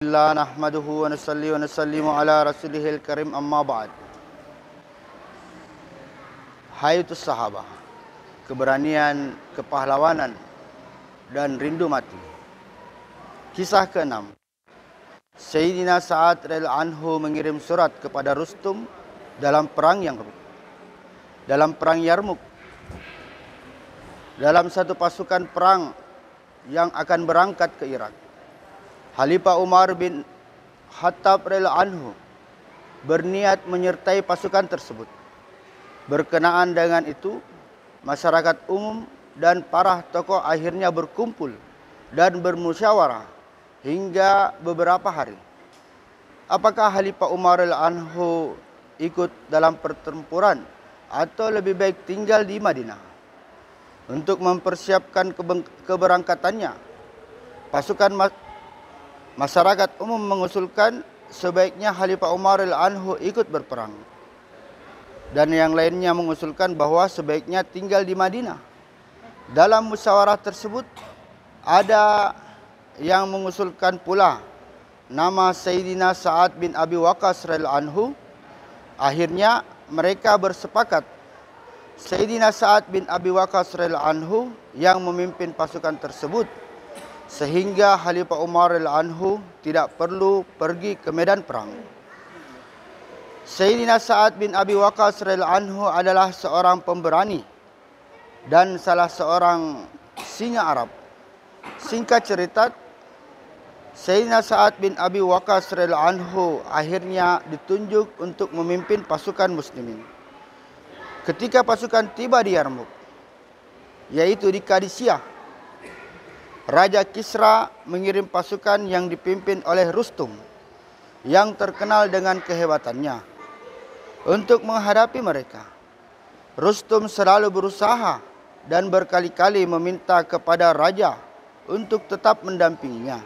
Alhamdulillah nahmaduhu wa nusalli wa nusallimu ala rasulihil karim amma ba'd. Hayatus sahabah, keberanian, kepahlawanan dan rindu mati. Kisah ke-6. Sayyidina Sa'ad radhiyallahu anhu mengirim surat kepada Rustum dalam perang Yarmuk. Dalam satu pasukan perang yang akan berangkat ke Irak, Khalifah Umar bin Khattab radhiyallahu anhu berniat menyertai pasukan tersebut. Berkenaan dengan itu, masyarakat umum dan para tokoh akhirnya berkumpul dan bermusyawarah hingga beberapa hari. Apakah Khalifah Umar radhiyallahu anhu ikut dalam pertempuran atau lebih baik tinggal di Madinah? Untuk mempersiapkan keberangkatannya, masyarakat umum mengusulkan sebaiknya Khalifah Umar radhiyallahu anhu ikut berperang. Dan yang lainnya mengusulkan bahwa sebaiknya tinggal di Madinah. Dalam musyawarah tersebut, ada yang mengusulkan pula nama Sayyidina Sa'ad bin Abi Waqqas radhiyallahu anhu. Akhirnya mereka bersepakat Sayyidina Sa'ad bin Abi Waqqas radhiyallahu anhu yang memimpin pasukan tersebut, sehingga Khalifah Umar radhiyallahu anhu tidak perlu pergi ke medan perang. Sayyidina Sa'ad bin Abi Waqqas radhiyallahu anhu adalah seorang pemberani dan salah seorang singa Arab. Singkat cerita, Sayyidina Sa'ad bin Abi Waqqas radhiyallahu anhu akhirnya ditunjuk untuk memimpin pasukan muslimin. Ketika pasukan tiba di Yarmuk, yaitu di Qadisiyah, Raja Kisra mengirim pasukan yang dipimpin oleh Rustum yang terkenal dengan kehebatannya untuk menghadapi mereka. Rustum selalu berusaha dan berkali-kali meminta kepada raja untuk tetap mendampinginya.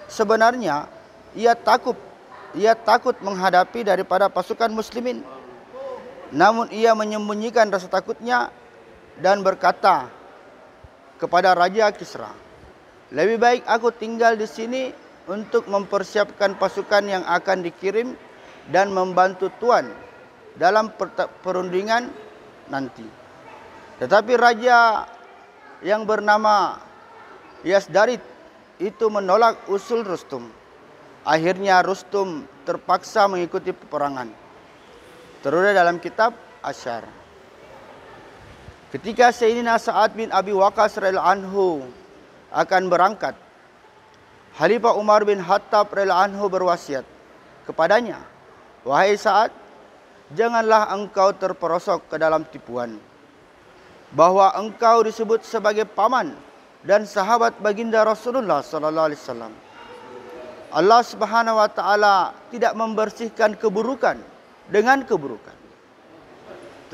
Sebenarnya ia takut menghadapi daripada pasukan muslimin. Namun ia menyembunyikan rasa takutnya dan berkata kepada Raja Kisra, "Lebih baik aku tinggal di sini untuk mempersiapkan pasukan yang akan dikirim dan membantu Tuan dalam perundingan nanti." Tetapi raja yang bernama Yazdarid itu menolak usul Rustum. Akhirnya Rustum terpaksa mengikuti peperangan. Terdapat dalam kitab Asyar. Ketika Sayyidina Sa'ad bin Abi Waqqas radhiyallahu anhu akan berangkat, Khalifah Umar bin Khattab radhiyallahu anhu berwasiat kepadanya, "Wahai Sa'ad, janganlah engkau terperosok ke dalam tipuan bahwa engkau disebut sebagai paman dan sahabat baginda Rasulullah sallallahu alaihi wasallam. Allah Subhanahu wa taala tidak membersihkan keburukan dengan keburukan,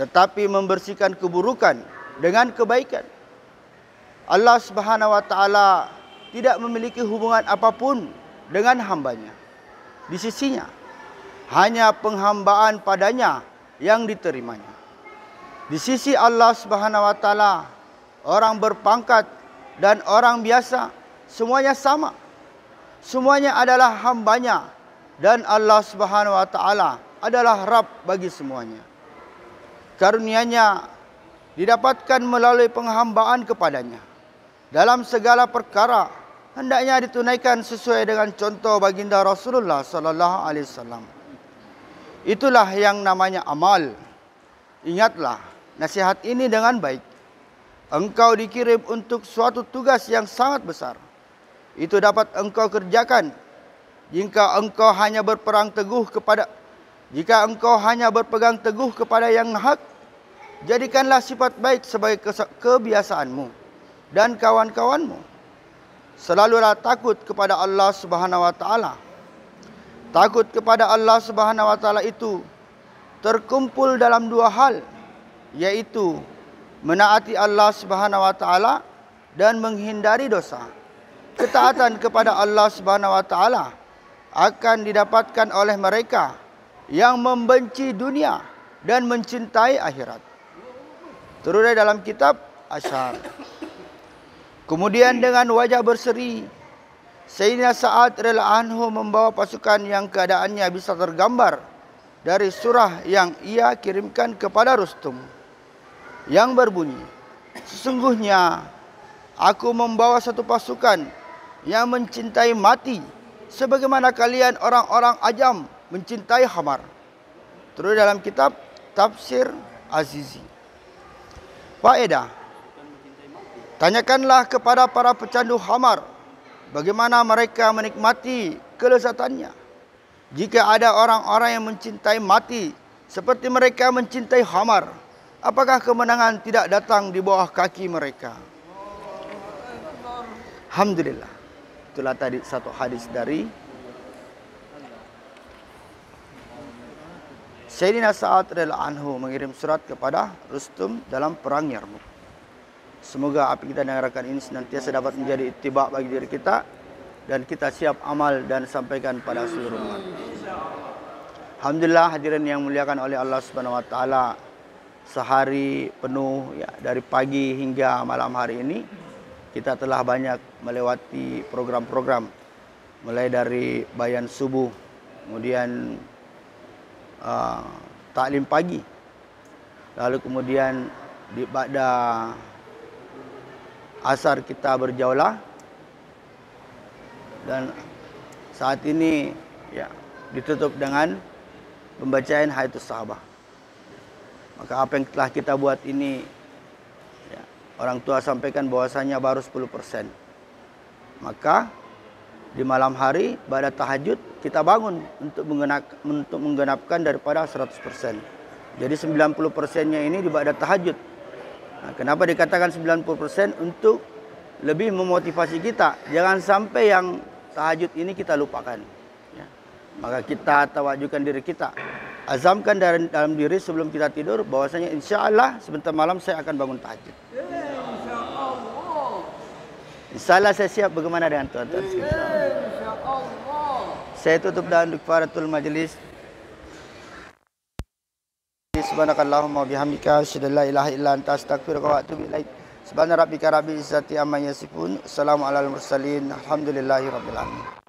tetapi membersihkan keburukan dengan kebaikan. Allah Subhanahu wa taala tidak memiliki hubungan apapun dengan hambanya. Di sisinya hanya penghambaan padanya yang diterimanya. Di sisi Allah Subhanahu wa taala, orang berpangkat dan orang biasa semuanya sama. Semuanya adalah hambanya, dan Allah Subhanahu wa taala adalah Rabb bagi semuanya. Karunia-Nya didapatkan melalui penghambaan kepadanya. Dalam segala perkara hendaknya ditunaikan sesuai dengan contoh baginda Rasulullah sallallahu alaihi wasallam. Itulah yang namanya amal. Ingatlah nasihat ini dengan baik. Engkau dikirim untuk suatu tugas yang sangat besar. Itu dapat engkau kerjakan jika engkau hanya berpegang teguh kepada yang hak. Jadikanlah sifat baik sebagai kebiasaanmu dan kawan-kawanmu. Selalulah takut kepada Allah Subhanahu wa taala. Takut kepada Allah Subhanahu wa taala itu terkumpul dalam dua hal, yaitu menaati Allah Subhanahu wa taala dan menghindari dosa. Ketaatan kepada Allah Subhanahu wa taala akan didapatkan oleh mereka yang membenci dunia dan mencintai akhirat. Terdapat dalam kitab Asyar. Kemudian dengan wajah berseri, Sayyidina Sa'ad radhiyallahu anhu membawa pasukan yang keadaannya bisa tergambar dari surah yang ia kirimkan kepada Rustum, yang berbunyi, sesungguhnya aku membawa satu pasukan yang mencintai mati sebagaimana kalian orang-orang ajam mencintai khamar. Terus dalam kitab Tafsir Azizi. Faedah. Tanyakanlah kepada para pecandu khamar bagaimana mereka menikmati kelezatannya. Jika ada orang-orang yang mencintai mati seperti mereka mencintai khamar, apakah kemenangan tidak datang di bawah kaki mereka? Alhamdulillah. Itulah tadi satu hadis dari Sayyidina Sa'ad radhiyallahu anhu mengirim surat kepada Rustum dalam perang Yarmuk. Semoga apa kita dengarkan ini senantiasa dapat menjadi ittiba bagi diri kita dan kita siap amal dan sampaikan pada seluruh umat. Alhamdulillah, hadirin yang muliakan oleh Allah Subhanahu wa taala, sehari penuh ya, dari pagi hingga malam hari ini kita telah banyak melewati program-program, mulai dari bayan subuh, kemudian taklim pagi, lalu kemudian di ba'da asar kita berjaulah, dan saat ini ya ditutup dengan pembacaan Hayatus Sahabah. Maka apa yang telah kita buat ini ya, orang tua sampaikan bahwasanya baru 10%. Maka di malam hari pada tahajud kita bangun untuk menggenapkan daripada 100%. Jadi 90%-nya ini di pada tahajud. Nah, kenapa dikatakan 90%? Untuk lebih memotivasi kita. Jangan sampai yang tahajud ini kita lupakan. Ya. Maka kita tawajukan diri kita. Azamkan dalam diri sebelum kita tidur bahwasanya insya Allah sebentar malam saya akan bangun tahajud. Insya Allah saya siap. Bagaimana dengan tuan-tuan? Saya tutup dengan kifaratul majlis. Subhanakallahumma bihamdika asyhadu an la ilaha illa anta astaghfiruka wa atubu ilaik. Subhana rabbika rabbil izzati amma yasifun. Assalamu alal mursalin. Alhamdulillahirabbil alamin.